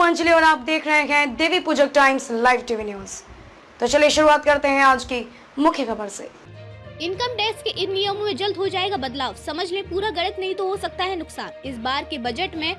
अंजलि और आप देख रहे हैं देवी पूजक टाइम्स लाइव टीवी न्यूज। तो चलिए शुरुआत करते हैं आज की मुख्य खबर से। इनकम टैक्स के इन नियमों में जल्द हो जाएगा बदलाव, समझ ले पूरा गणित नहीं तो हो सकता है नुकसान। इस बार के बजट में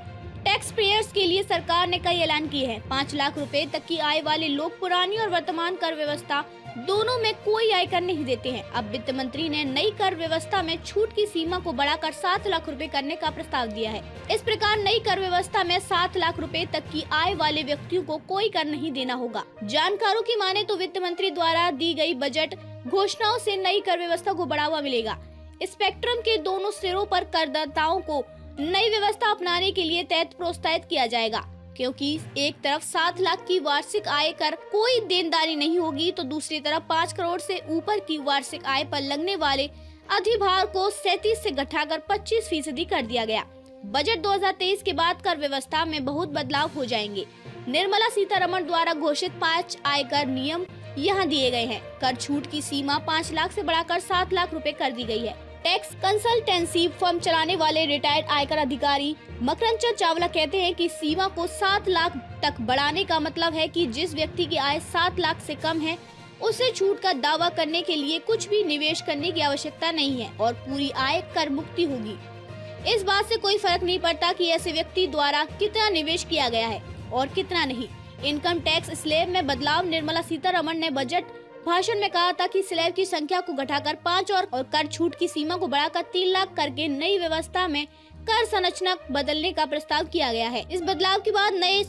टैक्स पेयर्स के लिए सरकार ने कई ऐलान किए हैं। 5 लाख रुपए तक की आय वाले लोग पुरानी और वर्तमान कर व्यवस्था दोनों में कोई आयकर नहीं देते हैं। अब वित्त मंत्री ने नई कर व्यवस्था में छूट की सीमा को बढ़ाकर 7 लाख रुपए करने का प्रस्ताव दिया है। इस प्रकार नई कर व्यवस्था में 7 लाख रुपए तक की आय वाले व्यक्तियों को कोई कर नहीं देना होगा। जानकारों की माने तो वित्त मंत्री द्वारा दी गई बजट घोषणाओं से नई कर व्यवस्था को बढ़ावा मिलेगा। स्पेक्ट्रम के दोनों सिरों पर करदाताओं को नई व्यवस्था अपनाने के लिए प्रोत्साहित किया जाएगा, क्योंकि एक तरफ 7 लाख की वार्षिक आय कर कोई देनदारी नहीं होगी, तो दूसरी तरफ 5 करोड़ से ऊपर की वार्षिक आय पर लगने वाले अधिभार को 37 से घटाकर 25% कर दिया गया। बजट 2023 के बाद कर व्यवस्था में बहुत बदलाव हो जाएंगे। निर्मला सीतारमण द्वारा घोषित 5 आयकर नियम यहाँ दिए गए हैं। कर छूट की सीमा 5 लाख से बढ़ाकर 7 लाख रुपए कर दी गई है। टैक्स कंसल्टेंसी फर्म चलाने वाले रिटायर्ड आयकर अधिकारी मकरंद चावला कहते हैं कि सीमा को 7 लाख तक बढ़ाने का मतलब है कि जिस व्यक्ति की आय 7 लाख से कम है उसे छूट का दावा करने के लिए कुछ भी निवेश करने की आवश्यकता नहीं है और पूरी आय कर मुक्ति होगी। इस बात से कोई फर्क नहीं पड़ता कि ऐसे व्यक्ति द्वारा कितना निवेश किया गया है और कितना नहीं। इनकम टैक्स स्लैब में बदलाव। निर्मला सीतारमण ने बजट भाषण में कहा था कि स्लैब की संख्या को घटाकर 5 और कर छूट की सीमा को बढ़ाकर 3 लाख करके नई व्यवस्था में कर संरचना बदलने का प्रस्ताव किया गया है। इस बदलाव के बाद नए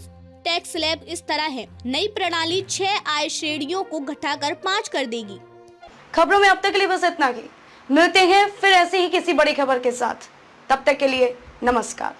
टैक्स स्लैब इस तरह है। नई प्रणाली 6 आय श्रेणियों को घटाकर 5 कर देगी। खबरों में अब तक के लिए बस इतना ही। मिलते हैं फिर ऐसी ही किसी बड़ी खबर के साथ। तब तक के लिए नमस्कार।